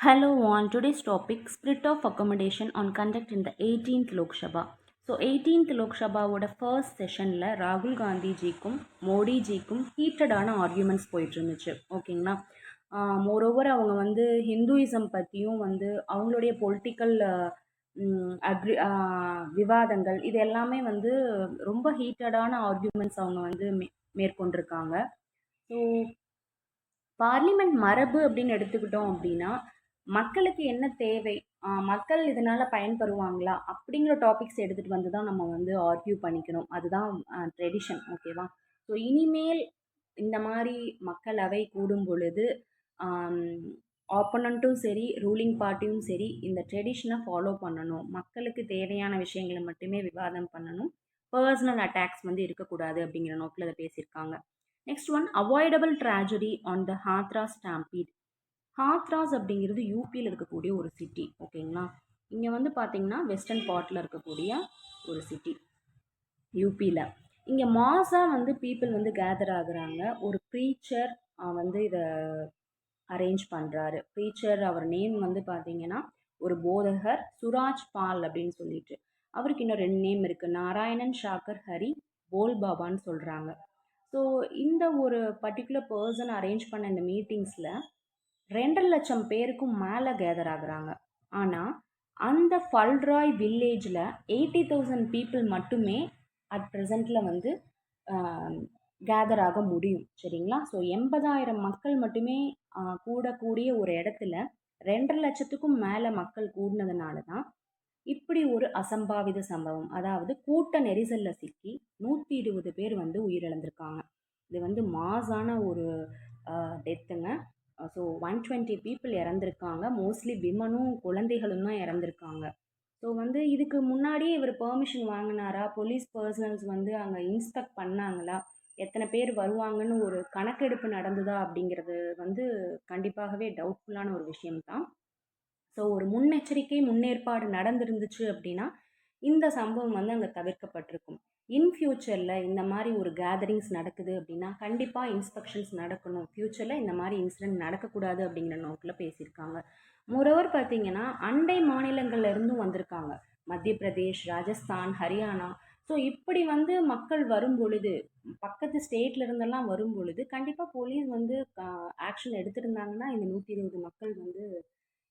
Hello on today's topic split of accommodation on conduct in the 18th Lok Sabha. So 18th Lok சபாவோட first செஷனில் ராகுல் காந்திஜிக்கும் மோடிஜிக்கும் ஹீட்டடான arguments போயிட்டு இருந்துச்சு. ஓகேங்களா? மோரோவர் அவங்க வந்து ஹிந்துயிசம் பற்றியும் வந்து அவங்களுடைய பொலிட்டிக்கல் அக்ரி விவாதங்கள் இது எல்லாமே வந்து ரொம்ப ஹீட்டடான ஆர்கியூமெண்ட்ஸ் அவங்க வந்து மேற்கொண்டிருக்காங்க. ஸோ பார்லிமெண்ட் மரபு அப்படின்னு எடுத்துக்கிட்டோம் அப்படின்னா மக்களுக்கு என்ன தேவை, மக்கள் இதனால் பயன்பெறுவாங்களா அப்படிங்கிற டாபிக்ஸ் எடுத்துகிட்டு வந்து தான் நம்ம வந்து ஆர்கியூ பண்ணிக்கணும். அதுதான் ட்ரெடிஷன். ஓகேவா? ஸோ இனிமேல் இந்த மாதிரி மக்களவை கூடும் பொழுது ஆப்போனண்ட்டும் சரி ரூலிங் பார்ட்டியும் சரி இந்த ட்ரெடிஷனை ஃபாலோ பண்ணணும். மக்களுக்கு தேவையான விஷயங்களை மட்டுமே விவாதம் பண்ணணும். பர்சனல் அட்டாக்ஸ் வந்து இருக்கக்கூடாது அப்படிங்கிற நோக்கில் அதை பேசியிருக்காங்க. Next one, avoidable tragedy on the Hathras stampede. Hathras அப்படிங்கிறது யூபியில் இருக்கக்கூடிய ஒரு சிட்டி. ஓகேங்களா? இங்கே வந்து பார்த்தீங்கன்னா வெஸ்டர்ன் பார்ட்டில் இருக்கக்கூடிய ஒரு சிட்டி யூபியில். இங்கே மாஸாக வந்து பீப்புள் வந்து கேதர் ஆகுறாங்க. ஒரு ப்ரீச்சர் வந்து இதை அரேஞ்ச் பண்ணுறாரு. ப்ரீச்சர் அவர் நேம் வந்து பார்த்தீங்கன்னா ஒரு போதகர் சுராஜ் பால் அப்படின்னு சொல்லிட்டு. அவருக்கு இன்னும் 2 நேம் இருக்குது. நாராயணன் ஷாக்கர் ஹரி போல் பாபான்னு சொல்கிறாங்க. ஸோ இந்த ஒரு பர்டிகுலர் பர்சன் அரேஞ்ச் பண்ண இந்த மீட்டிங்ஸில் 2.5 லட்சம் பேருக்கும் மேலே கேதர் ஆகுறாங்க. ஆனால் அந்த ஃபல்ராய் வில்லேஜில் 80,000 பீப்புள் மட்டுமே அட் ப்ரெசண்ட்டில் வந்து கேதர் ஆக முடியும். சரிங்களா? ஸோ 80,000 மக்கள் மட்டுமே கூடக்கூடிய ஒரு இடத்துல 2.5 லட்சத்துக்கும் மேலே மக்கள் கூடினதுனால தான் இப்படி ஒரு அசம்பாவித சம்பவம், அதாவது கூட்ட நெரிசலில் சிக்கி 120 பேர் வந்து உயிரிழந்திருக்காங்க. இது வந்து மாஸான ஒரு டெத்துங்க. ஸோ 120 பீப்புள் இறந்துருக்காங்க. மோஸ்ட்லி விமனும் குழந்தைகளும் தான் இறந்துருக்காங்க. ஸோ வந்து இதுக்கு முன்னாடியே இவர் பெர்மிஷன் வாங்கினாரா, போலீஸ் பர்சனல்ஸ் வந்து அங்கே இன்ஸ்பெக்ட் பண்ணாங்களா, எத்தனை பேர் வருவாங்கன்னு ஒரு கணக்கெடுப்பு நடந்ததா அப்படிங்கிறது வந்து கண்டிப்பாகவே டவுட்ஃபுல்லான ஒரு விஷயம்தான். ஸோ ஒரு முன்னெச்சரிக்கை முன்னேற்பாடு நடந்திருந்துச்சு அப்படின்னா இந்த சம்பவம் வந்து அங்கே தவிர்க்கப்பட்டிருக்கும். இன் ஃப்யூச்சரில் இந்த மாதிரி ஒரு கேதரிங்ஸ் நடக்குது அப்படின்னா கண்டிப்பாக இன்ஸ்பெக்ஷன்ஸ் நடக்கணும். ஃப்யூச்சரில் இந்த மாதிரி இன்சிடென்ட் நடக்கக்கூடாது அப்படிங்கிற நோக்கில் பேசியிருக்காங்க. மோரோவர் பார்த்தீங்கன்னா அண்டை மாநிலங்கள்ல இருந்தும் வந்திருக்காங்க. மத்திய பிரதேஷ், ராஜஸ்தான், ஹரியானா. ஸோ இப்படி வந்து மக்கள் வரும் பொழுது, பக்கத்து ஸ்டேட்ல இருந்தெல்லாம் வரும் பொழுது கண்டிப்பாக போலீஸ் வந்து ஆக்ஷன் எடுத்திருந்தாங்கன்னா இந்த 120 மக்கள் வந்து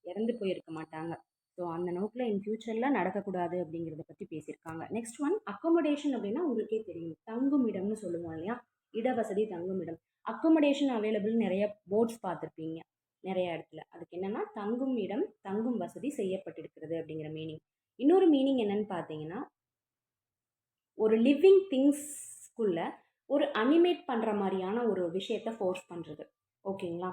இறந்து போயிருக்க மாட்டாங்க. ஸோ அந்த நோக்கில் இன் ஃபியூச்சரில் நடக்கக்கூடாது அப்படிங்கிறத பற்றி பேசியிருக்காங்க. நெக்ஸ்ட் ஒன், அக்கோமடேஷன் அப்படின்னா உங்களுக்கே தெரியும், தங்கும் இடம்னு சொல்லுவோம் இல்லையா? இடவசதி, தங்கும் இடம். அக்கோமடேஷன் அவைலபிள் நிறைய போர்ட்ஸ் பார்த்துருப்பீங்க நிறைய இடத்துல. அதுக்கு என்னென்னா தங்கும் இடம், தங்கும் வசதி செய்யப்பட்டிருக்கிறது அப்படிங்கிற மீனிங். இன்னொரு மீனிங் என்னன்னு பார்த்தீங்கன்னா ஒரு லிவிங் திங்ஸ்க்குள்ள ஒரு அனிமேட் பண்ணுற மாதிரியான ஒரு விஷயத்தை ஃபோர்ஸ் பண்ணுறது. ஓகேங்களா?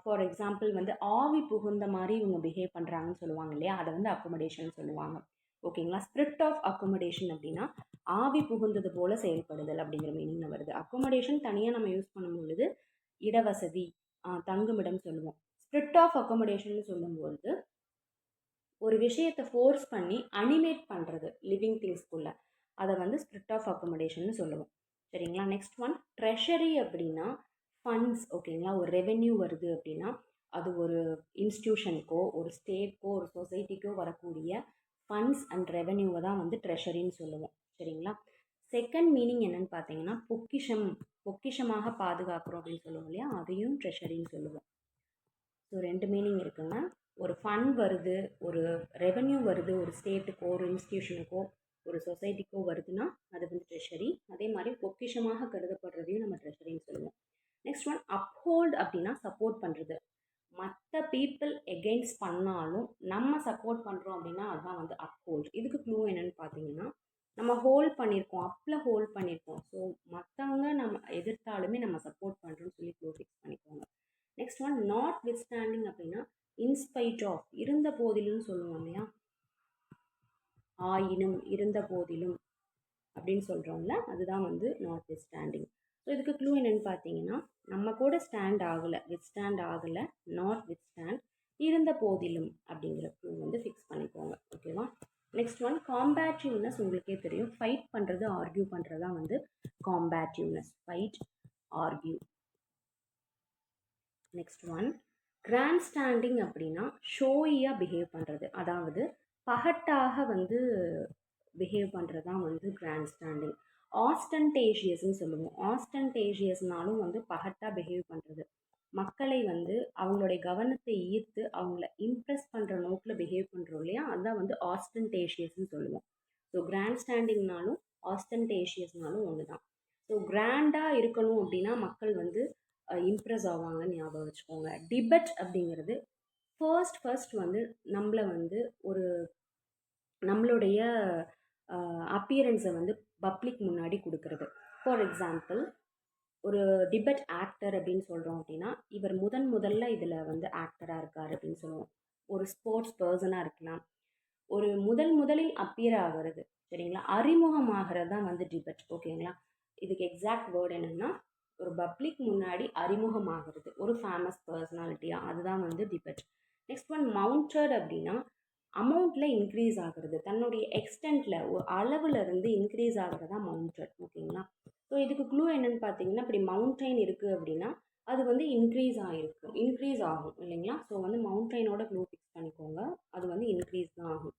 ஃபார் எக்ஸாம்பிள் வந்து ஆவி புகுந்த மாதிரி இவங்க பிஹேவ் பண்ணுறாங்கன்னு சொல்லுவாங்க இல்லையா? அதை வந்து அக்கோமடேஷன் சொல்லுவாங்க. ஓகேங்களா? ஸ்பிரிட் ஆஃப் அக்கோமடேஷன் அப்படின்னா ஆவி புகுந்தது போல செயல்படுதல் அப்படிங்கிற மீனிங்கில் வருது. அக்கோமடேஷன் தனியாக நம்ம யூஸ் பண்ணும் பொழுது இடவசதி, தங்குமிடம் சொல்லுவோம். ஸ்பிரிட் ஆஃப் அக்கோமடேஷன் சொல்லும்பொழுது ஒரு விஷயத்தை ஃபோர்ஸ் பண்ணி அனிமேட் பண்ணுறது லிவிங் திங்ஸ்க்குள்ள, அதை வந்து ஸ்பிரிட் ஆஃப் அக்கோமடேஷன் சொல்லுவோம். சரிங்களா? நெக்ஸ்ட் ஒன், ட்ரெஷரி அப்படின்னா ஃபண்ட்ஸ். ஓகேங்களா? ஒரு ரெவென்யூ வருது அப்படின்னா அது ஒரு இன்ஸ்டியூஷனுக்கோ ஒரு ஸ்டேட்க்கோ ஒரு சொசைட்டிக்கோ வரக்கூடிய ஃபண்ட்ஸ் அண்ட் ரெவென்யூவை தான் வந்து ட்ரெஷரின்னு சொல்லுவோம். சரிங்களா? செகண்ட் மீனிங் என்னன்னு பார்த்தீங்கன்னா பொக்கிஷம், பொக்கிஷமாக பாதுகாக்கிறோம் அப்படின்னு சொல்லுவோம் இல்லையா? அதையும் ட்ரெஷரின்னு சொல்லுவோம். ஸோ 2 மீனிங் இருக்குங்க. ஒரு ஃபண்ட் வருது, ஒரு ரெவென்யூ வருது, ஒரு ஸ்டேட்டுக்கோ ஒரு இன்ஸ்டியூஷனுக்கோ ஒரு சொசைட்டிக்கோ வருதுன்னா அது வந்து ட்ரெஷரி. அதே மாதிரி பொக்கிஷமாக கருதப்படுறதையும் நம்ம ட்ரெஷரின்னு சொல்லுவோம். நெக்ஸ்ட் ஒன், அப்ஹோல்ட் அப்படின்னா சப்போர்ட் பண்ணுறது. மற்ற பீப்புள் எகெயின்ஸ்ட் பண்ணாலும் நம்ம சப்போர்ட் பண்ணுறோம் அப்படின்னா அதுதான் வந்து அப்ஹோல்ட். இதுக்கு க்ளூ என்னன்னு பார்த்தீங்கன்னா நம்ம ஹோல்ட் பண்ணியிருக்கோம், அப்பில் ஹோல்ட் பண்ணியிருக்கோம். ஸோ மற்றவங்க நம்ம எதிர்த்தாலுமே நம்ம சப்போர்ட் பண்ணுறோம்னு சொல்லி க்ளூ ஃபிக்ஸ் பண்ணிக்கோங்க. நெக்ஸ்ட் ஒன், நாட் வித்ஸ்டாண்டிங் அப்படின்னா இன்ஸ்பைட் ஆஃப், இருந்த போதிலும் சொல்லுவோம் இல்லையா? ஆயினும், இருந்த போதிலும் அப்படின்னு சொல்கிறோம்ல, அதுதான் வந்து நாட் வித்ஸ்டாண்டிங். ஸோ இதுக்கு க்ளூ என்னென்னு பார்த்தீங்கன்னா நம்ம கூட ஸ்டாண்ட் ஆகலை, வித்ஸ்டாண்ட் ஆகலை, நாட் வித்ஸ்டாண்ட், இருந்த போதிலும் அப்படிங்கிற க்ளூ வந்து ஃபிக்ஸ் பண்ணிக்கோங்க. ஓகேவா? Next one, competitiveness. உங்களுக்கே தெரியும், ஃபைட் பண்ணுறது ஆர்கியூ பண்ணுறது தான் வந்து competitiveness. Fight, argue. Next one, grandstanding அப்படின்னா ஷோயியாக பிஹேவ் பண்ணுறது, அதாவது பகட்டாக வந்து பிஹேவ் பண்ணுறது தான் வந்து கிராண்ட் ஸ்டாண்டிங். ஆஸ்டன்டேஷியஸ்ன்னு சொல்லுவோம். ஆஸ்டன்டேஷியஸ்னாலும் வந்து பகட்டாக பிஹேவ் பண்ணுறது, மக்களை வந்து அவங்களுடைய கவனத்தை ஈர்த்து அவங்கள இம்ப்ரெஸ் பண்ணுற நோக்கில் பிஹேவ் பண்ணுறோம் இல்லையா, அதுதான் வந்து ஆஸ்டன்டேஷியஸ்ன்னு சொல்லுவோம். ஸோ கிராண்ட் ஸ்டாண்டிங்னாலும் ஆஸ்டன்டேஷியஸ்னாலும் ஒன்று தான். ஸோ கிராண்டாக இருக்கணும் அப்படின்னா மக்கள் வந்து இம்ப்ரெஸ் ஆவாங்கன்னு ஞாபகம் வச்சுக்கோங்க. டிபெட் அப்படிங்கிறது ஃபர்ஸ்ட் வந்து நம்மளை வந்து ஒரு நம்மளுடைய அப்பியரன்ஸை வந்து பப்ளிக் முன்னாடி கொடுக்கறது. ஃபார் எக்ஸாம்பிள், ஒரு டிபெட் ஆக்டர் அப்படின்னு சொல்கிறோம் அப்படின்னா, இவர் முதல்ல இதில் வந்து ஆக்டராக இருக்கார் அப்படின்னு சொல்லுவோம். ஒரு ஸ்போர்ட்ஸ் பர்சனாக இருக்கலாம். ஒரு முதலில் அப்பியர் ஆகிறது, சரிங்களா, அறிமுகமாகிறது தான் வந்து டிபெட். ஓகேங்களா, இதுக்கு எக்ஸாக்ட் வேர்டு என்னென்னா, ஒரு பப்ளிக் முன்னாடி அறிமுகமாகிறது ஒரு ஃபேமஸ் பர்சனாலிட்டியாக, அதுதான் வந்து டிபெட். நெக்ஸ்ட் ஒன் மவுண்டட் அப்படின்னா அமௌண்ட்டில் இன்க்ரீஸ் ஆகிறது, தன்னுடைய எக்ஸ்டென்ட்டில் ஒரு அளவில் இருந்து இன்க்ரீஸ் ஆகிறது தான் மவுண்டட். ஓகேங்களா, ஸோ இதுக்கு க்ளூ என்னென்னு பார்த்தீங்கன்னா, இப்படி மவுண்டைன் இருக்குது அப்படின்னா அது வந்து இன்க்ரீஸ் ஆகும் இல்லைங்களா. ஸோ வந்து மவுண்டைனோட க்ளூ ஃபிக்ஸ் பண்ணிக்கோங்க, அது வந்து இன்க்ரீஸ் தான் ஆகும்.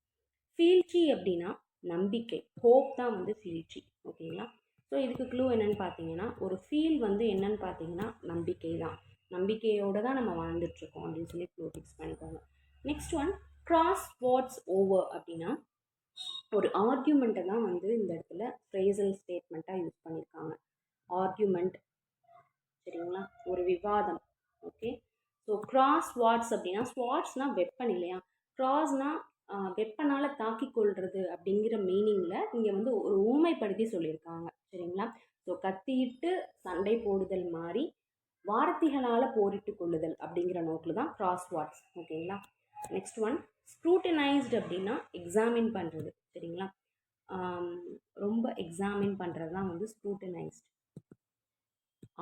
ஃபீல்ச்சி அப்படின்னா நம்பிக்கை, ஹோப் தான் வந்து ஃபீல்ச்சி. ஓகேங்களா, ஸோ இதுக்கு க்ளூ என்னென்னு பார்த்தீங்கன்னா, ஒரு ஃபீல் வந்து என்னென்னு பார்த்தீங்கன்னா நம்பிக்கை தான், நம்பிக்கையோடு தான் நம்ம வாழ்ந்துட்டுருக்கோம் அப்படின்னு சொல்லி க்ளூ ஃபிக்ஸ் பண்ணிக்கோங்க. Next one cross words over அப்படின்னா ஒரு ஆர்கியூமெண்ட்டை தான் வந்து இந்த இடத்துல ஃப்ரேசல் ஸ்டேட்மெண்ட்டாக யூஸ் பண்ணியிருக்காங்க. ஆர்கியூமெண்ட், சரிங்களா, ஒரு விவாதம். ஓகே, ஸோ கிராஸ் வாட்ஸ் அப்படின்னா, ஸ்வாட்ஸ்னால் வெப்பன் இல்லையா, கிராஸ்னால் வெப்பனால் தாக்கி கொள்வது அப்படிங்கிற மீனிங்கில் இங்கே வந்து ஒரு ஊமைப்படுத்தி சொல்லியிருக்காங்க. சரிங்களா, ஸோ கத்தியிட்டு சண்டை போடுதல் மாதிரி வார்த்தைகளால் போரிட்டு கொள்ளுதல் அப்படிங்கிற நோக்கில் தான் கிராஸ் வாட்ஸ். ஓகேங்களா, நெக்ஸ்ட் ஒன் ஸ்க்ரூட்டனைஸ்டு அப்படின்னா எக்ஸாமின் பண்ணுறது. சரிங்களா, ரொம்ப எக்ஸாமின் பண்ணுறது தான் வந்து ஸ்க்ரூட்டனைஸ்ட்.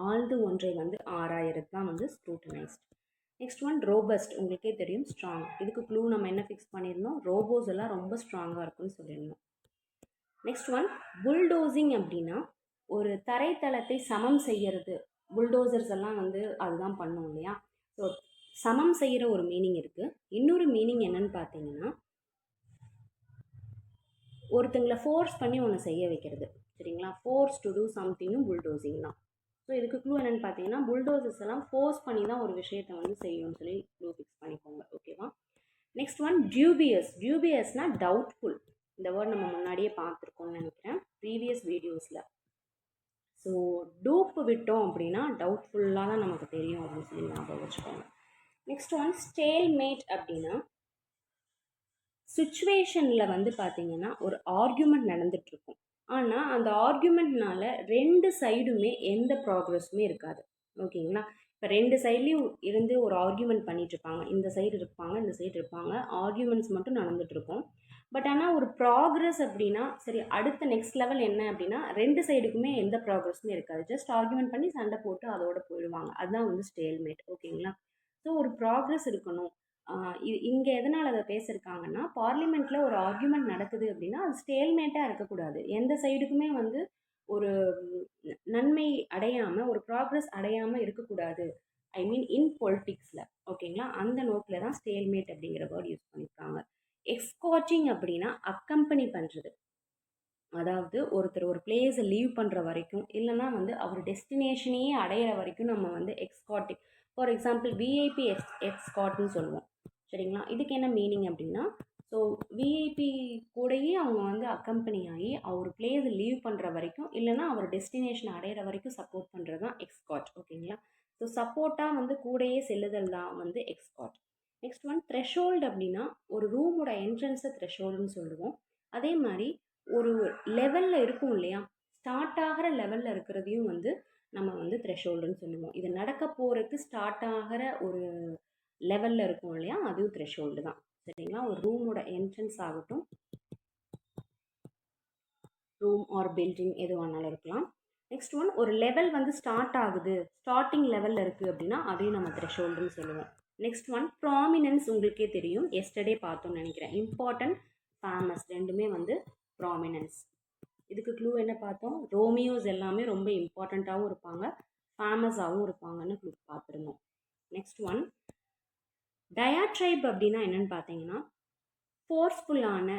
ஆழ்ந்து ஒன்றை வந்து ஆராயறது தான் வந்து ஸ்க்ரூட்டனைஸ்ட். நெக்ஸ்ட் ஒன் ரோபஸ்ட், உங்களுக்கே தெரியும் ஸ்ட்ராங். இதுக்கு க்ளூ நம்ம என்ன ஃபிக்ஸ் பண்ணியிருந்தோம், ரோபோஸ் எல்லாம் ரொம்ப ஸ்ட்ராங்காக இருக்குன்னு சொல்லியிருந்தோம். நெக்ஸ்ட் ஒன் புல்டோசிங் அப்படின்னா ஒரு தரைத்தளத்தை சமம் செய்யறது, புல்டோசர்ஸ் எல்லாம் வந்து அதுதான் பண்ணும் இல்லையா. ஸோ சமம் செய்கிற ஒரு மீனிங் இருக்குது. இன்னொரு மீனிங் என்னன்னு பார்த்தீங்கன்னா, ஒருத்தங்களை ஃபோர்ஸ் பண்ணி ஒன்று செய்ய வைக்கிறது. சரிங்களா, ஃபோர்ஸ் டு டூ சம்திங்கும் புல்டோசிங் தான். ஸோ இதுக்கு க்ளூ என்னென்னு பார்த்தீங்கன்னா, புல்டோசர்ஸ் எல்லாம் ஃபோர்ஸ் பண்ணி தான் ஒரு விஷயத்தை வந்து செய்யணும்னு சொல்லி க்ளூ ஃபிக்ஸ் பண்ணிக்கோங்க. ஓகேவா, நெக்ஸ்ட் ஒன் டியூபியஸ். டியூபியஸ்னால் டவுட்ஃபுல். இந்த வேர்ட் நம்ம முன்னாடியே பார்த்துருக்கோம்னு நினைக்கிறேன் ப்ரீவியஸ் வீடியோஸில். ஸோ டூப் விட்டோம் அப்படின்னா டவுட்ஃபுல்லாக தான் நமக்கு தெரியும் அப்படின்னு சொல்லி ஞாபகம் வச்சுக்கோங்க. நெக்ஸ்ட் ஒன் ஸ்டேல்மேட் அப்படின்னா சுச்சுவேஷனில் வந்து பார்த்தீங்கன்னா ஒரு ஆர்கியூமெண்ட் நடந்துகிட்ருக்கும், ஆனால் அந்த ஆர்கியூமெண்ட்னால ரெண்டு சைடுமே எந்த ப்ராக்ரஸுமே இருக்காது. ஓகேங்களா, இப்போ ரெண்டு சைட்லேயும் இருந்து ஒரு ஆர்கியூமெண்ட் பண்ணிகிட்ருப்பாங்க, இந்த சைடு இருப்பாங்க இந்த சைடு இருப்பாங்க, ஆர்கியூமெண்ட்ஸ் மட்டும் நடந்துகிட்ருக்கும். பட் ஆனால் ஒரு ப்ராக்ரஸ் அப்படின்னா சரி அடுத்த நெக்ஸ்ட் லெவல் என்ன அப்படின்னா ரெண்டு சைடுக்குமே எந்த ப்ராக்ரஸுமே இருக்காது, ஜஸ்ட் ஆர்கியூமெண்ட் பண்ணி சண்டை போட்டு அதோட போயிடுவாங்க, அதுதான் வந்து ஸ்டேல்மேட். ஓகேங்களா, ஸோ ஒரு ப்ராக்ரஸ் இருக்கணும். இங்கே எதனால் அதை பேசியிருக்காங்கன்னா, பார்லிமெண்ட்டில் ஒரு ஆர்கியூமெண்ட் நடக்குது அப்படின்னா அது ஸ்டேல்மேட்டாக இருக்கக்கூடாது, எந்த சைடுக்குமே வந்து ஒரு நன்மை அடையாமல் ஒரு ப்ராக்ரஸ் அடையாமல் இருக்கக்கூடாது, ஐ மீன் இன் பொலிட்டிக்ஸில். ஓகேங்களா, அந்த நோக்கில் தான் ஸ்டேல்மேட் அப்படிங்கிற வேர்ட் யூஸ் பண்ணியிருக்காங்க. எக்ஸ்கார்ட்டிங் அப்படின்னா அக்கம்பனி பண்ணுறது, அதாவது ஒருத்தர் ஒரு பிளேஸை லீவ் பண்ணுற வரைக்கும் இல்லைனா வந்து அவர் டெஸ்டினேஷனையே அடையிற வரைக்கும் நம்ம வந்து எக்ஸ்கார்ட்டிங். ஃபார் எக்ஸாம்பிள் விஐபி எக்ஸ்கார்ட்னு சொல்லுவோம். சரிங்களா, இதுக்கு என்ன மீனிங் அப்படின்னா, ஸோ விஐபி கூடயே அவங்க வந்து அக்கம்பனி ஆகி அவர் பிளேஸை லீவ் பண்ணுற வரைக்கும் இல்லைனா அவர் டெஸ்டினேஷன் அடையிற வரைக்கும் சப்போர்ட் பண்ணுறது தான் எக்ஸ்கார்ட். ஓகேங்களா, ஸோ சப்போர்ட்டாக வந்து கூடயே செல்லுதல் தான் வந்து எக்ஸ்கார்ட். நெக்ஸ்ட் ஒன் த்ரெஷோல்டு அப்படின்னா ஒரு ரூமோட என்ட்ரன்ஸை த்ரெஷோல்டுன்னு சொல்லுவோம். அதே மாதிரி ஒரு லெவலில் இருக்கும் இல்லையா, ஸ்டார்ட் ஆகிற லெவலில் இருக்கிறதையும் வந்து நம்ம வந்து த்ரெஷோல்டுன்னு சொல்லுவோம். இது நடக்க போகிறதுக்கு ஸ்டார்ட் ஆகிற ஒரு லெவலில் இருக்கும் இல்லையா, அதுவும் த்ரெஷோல்டு தான். சரிங்களா, ஒரு ரூமோட என்ட்ரன்ஸ் ஆகட்டும், ரூம் ஆர் பில்டிங் எதுவானாலும் இருக்கலாம். நெக்ஸ்ட் ஒன் ஒரு லெவல் வந்து ஸ்டார்ட் ஆகுது, ஸ்டார்டிங் லெவலில் இருக்குது அப்படின்னா அதையும் நம்ம த்ரெஷோல்டுன்னு சொல்லுவோம். நெக்ஸ்ட் ஒன் ப்ராமினன்ஸ், உங்களுக்கே தெரியும் எஸ்டர்டே பார்த்தோம்னு நினைக்கிறேன். இம்பார்ட்டன்ட், ஃபேமஸ் ரெண்டுமே வந்து ப்ராமினன்ஸ். இதுக்கு க்ளூ என்ன பார்த்தோம், ரோமியோஸ் எல்லாமே ரொம்ப இம்பார்ட்டண்ட்டாகவும் இருப்பாங்க ஃபேமஸாகவும் இருப்பாங்கன்னு க்ளூ பார்த்துருந்தோம். நெக்ஸ்ட் ஒன் டயாட்ரைப் அப்படின்னா என்னன்னு பார்த்தீங்கன்னா, ஃபோர்ஸ்ஃபுல்லான,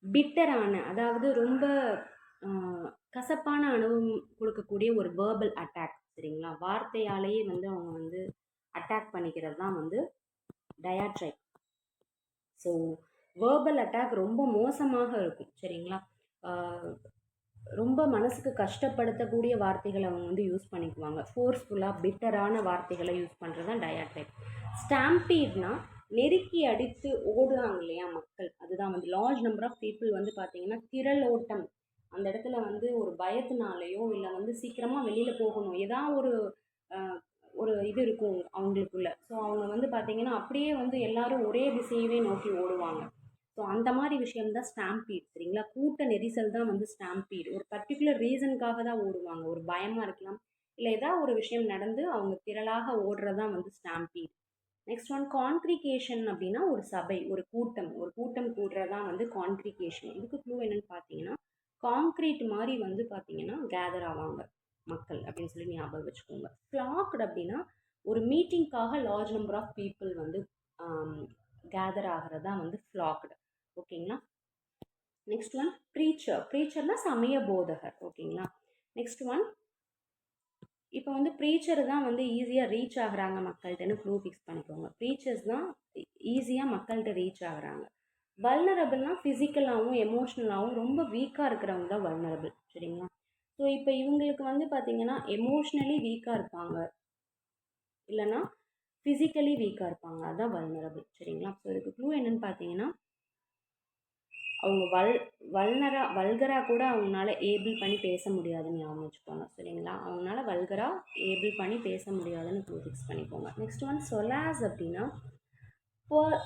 பிட்டரான, அதாவது ரொம்ப கசப்பான அனுபவம் கொடுக்கக்கூடிய ஒரு வேர்பல் அட்டாக் சரிங்களா? வார்த்தையாலேயே வந்து அவங்க வந்து அட்டாக் பண்ணிக்கிறது தான் வந்து டயாட்ரைப். ஸோ வேர்பல் அட்டாக் ரொம்ப மோசமாக இருக்கும் சரிங்களா? ஆஹ் ரொம்ப மனசுக்கு கஷ்டப்படுத்தக்கூடிய வார்த்தைகளை அவங்க வந்து யூஸ் பண்ணிக்குவாங்க. ஃபோர்ஸ்ஃபுல்லாக பிட்டரான வார்த்தைகளை யூஸ் பண்ணுறது தான் டயாட்ரைப். ஸ்டாம்பீட்னா நெருக்கி அடித்து ஓடுறாங்க இல்லையா மக்கள், அதுதான் வந்து லார்ஜ் நம்பர் ஆஃப் பீப்புள் வந்து பார்த்தீங்கன்னா திரள் ஓட்டம். அந்த இடத்துல வந்து ஒரு பயத்தினாலேயோ இல்லை வந்து சீக்கிரமாக வெளியில் போகணும் ஏதாவது ஒரு ஆஹ், ஒரு இது இருக்கும் அவங்களுக்குள்ள. ஸோ அவங்க வந்து பார்த்தீங்கன்னா அப்படியே வந்து எல்லாரும் ஒரே திசையவே நோக்கி ஓடுவாங்க. ஸோ அந்த மாதிரி விஷயம் தான் ஸ்டாம்பீட் சரிங்களா? கூட்ட நெரிசல் தான் வந்து ஸ்டாம்பீட். ஒரு பர்டிகுலர் ரீசனுக்காக தான் ஓடுவாங்க. ஒரு பயமாக இருக்கலாம், இல்லை ஏதாவது ஒரு விஷயம் நடந்து அவங்க திரளாக ஓடுறது தான் வந்து ஸ்டாம்பீட். நெக்ஸ்ட் ஒன் கான்க்ரிகேஷன் அப்படின்னா ஒரு சபை, ஒரு கூட்டம் கூடுறதான் வந்து கான்க்ரிகேஷன். இதுக்கு க்ளூ என்னன்னு பார்த்தீங்கன்னா, காங்க்ரீட் மாதிரி வந்து பார்த்தீங்கன்னா கேதர் ஆவாங்க மக்கள் அப்படின்னு சொல்லி ஞாபகம் வச்சுக்கோங்க. ஃப்ளாக்டு அப்படின்னா ஒரு மீட்டிங்காக லார்ஜ் நம்பர் ஆஃப் பீப்புள் வந்து கேதர் ஆகிறது தான் வந்து ஃப்ளாக்டு. ஓகேங்களா? நெக்ஸ்ட் ஒன் ப்ரீச்சர்னா சமய போதகர். ஓகேங்களா? நெக்ஸ்ட் ஒன் இப்போ வந்து ப்ரீச்சர் தான் வந்து ஈஸியாக ரீச் ஆகுறாங்க மக்கள்கிட்டன்னு க்ளூ ஃபிக்ஸ் பண்ணிக்கோங்க. ப்ரீச்சர்ஸ் தான் ஈஸியாக மக்கள்கிட்ட ரீச் ஆகுறாங்க. வல்னரபிள்னா ஃபிசிக்கலாகவும் எமோஷ்னலாகவும் ரொம்ப வீக்காக இருக்கிறவங்க தான் வல்னரபிள் சரிங்களா? ஸோ இப்போ இவங்களுக்கு வந்து பார்த்தீங்கன்னா எமோஷ்னலி வீக்காக இருப்பாங்க, இல்லைன்னா ஃபிசிக்கலி வீக்காக இருப்பாங்க, அதுதான் வல்னரபிள் சரிங்களா? ஸோ இதுக்கு க்ளூ என்னன்னு பார்த்தீங்கன்னா, அவங்க வல்கரா கூட அவங்களால ஏபிள் பண்ணி பேச முடியாதுன்னு ஞாபகம் வச்சுக்கோங்க சரிங்களா? அவங்களால வல்கரா ஏபிள் பண்ணி பேச முடியாதுன்னு ஃபிக்ஸ் பண்ணிக்கோங்க. நெக்ஸ்ட் ஒன் சொலாஸ் அப்படின்னா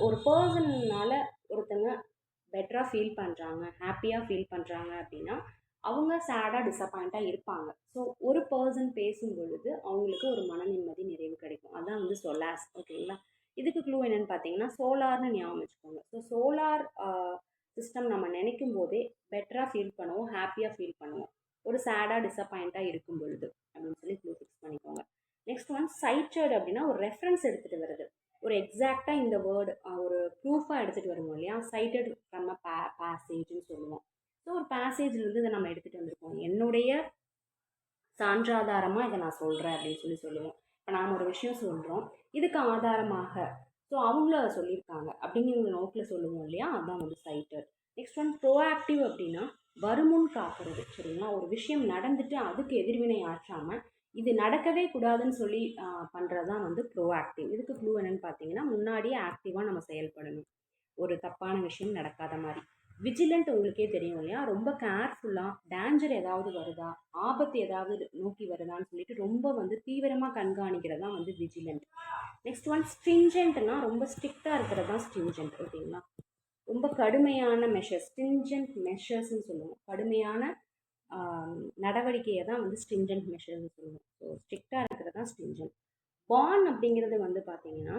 ஒரு பர்சன்னால ஒருத்தங்க பெட்டராக ஃபீல் பண்ணுறாங்க, ஹாப்பியாக ஃபீல் பண்ணுறாங்க அப்படின்னா அவங்க சேடாக டிசப்பாயிண்ட்டாக இருப்பாங்க. ஸோ ஒரு பர்சன் பேசும் பொழுது அவங்களுக்கு ஒரு மன நிம்மதி நிறைவு கிடைக்கும். அதான் வந்து சொலாஸ். ஓகேங்களா? இதுக்கு க்ளூ என்னன்னு பார்த்தீங்கன்னா சோலார்னு ஞாபகம் வச்சுக்கோங்க. ஸோ சோலார் சிஸ்டம் நம்ம நினைக்கும் போதே பெட்டராக ஃபீல் பண்ணுவோம், ஹாப்பியாக ஃபீல் பண்ணுவோம் ஒரு சேடாக டிசப்பாயிண்ட்டாக இருக்கும் பொழுது அப்படின்னு சொல்லி க்ளூ ஃபிக்ஸ் பண்ணிக்கோங்க. நெக்ஸ்ட் ஒன் சைட்டட் அப்படின்னா ஒரு ரெஃபரன்ஸ் எடுத்துகிட்டு வருது, ஒரு எக்ஸாக்டாக இந்த வேர்டு ஒரு ப்ரூஃபாக எடுத்துகிட்டு வருவோம் இல்லையா? சைட்டட் ஃப்ரம் அ பேசேஜ்னு சொல்லுவோம். ஸோ ஒரு பேசேஜ்லேருந்து இதை நம்ம எடுத்துகிட்டு வந்திருக்கோம், என்னுடைய சான்றாதாரமாக இதை நான் சொல்கிறேன் அப்படின்னு சொல்லி சொல்லுவோம். இப்போ நாம் ஒரு விஷயம் சொல்கிறோம், இதுக்கு ஆதாரமாக ஸோ அவங்களும் அதை சொல்லியிருக்காங்க அப்படிங்கிற நோக்கில் சொல்லுவோம் இல்லையா? அதுதான் வந்து சைட்டட். நெக்ஸ்ட் ஒன் ப்ரோஆக்டிவ் அப்படின்னா வருமுன் காக்கிறது சரிங்களா? ஒரு விஷயம் நடந்துட்டு அதுக்கு எதிர்வினை ஆற்றாமல் இது நடக்கவே கூடாதுன்னு சொல்லி பண்ணுறது தான் வந்து ப்ரோஆக்டிவ். இதுக்கு க்ளூ என்னன்னு பார்த்தீங்கன்னா முன்னாடியே ஆக்டிவாக நம்ம செயல்படணும், ஒரு தப்பான விஷயம் நடக்காத மாதிரி. விஜிலண்ட் உங்களுக்கே தெரியும் இல்லையா? ரொம்ப கேர்ஃபுல்லாக டேஞ்சர் ஏதாவது வருதா, ஆபத்து ஏதாவது நோக்கி வருதான்னு சொல்லிட்டு ரொம்ப வந்து தீவிரமாக கண்காணிக்கிறது தான் வந்து விஜிலண்ட். நெக்ஸ்ட் ஒன் ஸ்ட்ரிஞ்சன்ட்னா ரொம்ப ஸ்ட்ரிக்டாக இருக்கிறது தான் ஸ்ட்ரிஞ்சன்ட். ஓகேங்களா? ரொம்ப கடுமையான மெஷர்ஸ், ஸ்ட்ரிஞ்சன்ட் மெஷர்ஸ்ன்னு சொல்லுவோம். கடுமையான நடவடிக்கையை தான் வந்து ஸ்ட்ரிஞ்சன்ட் மெஷர்ஸ்ன்னு சொல்லுவோம். ஸோ ஸ்ட்ரிக்டாக இருக்கிறது தான் ஸ்ட்ரிஞ்சன்ட். பான் அப்படிங்கிறது வந்து பார்த்தீங்கன்னா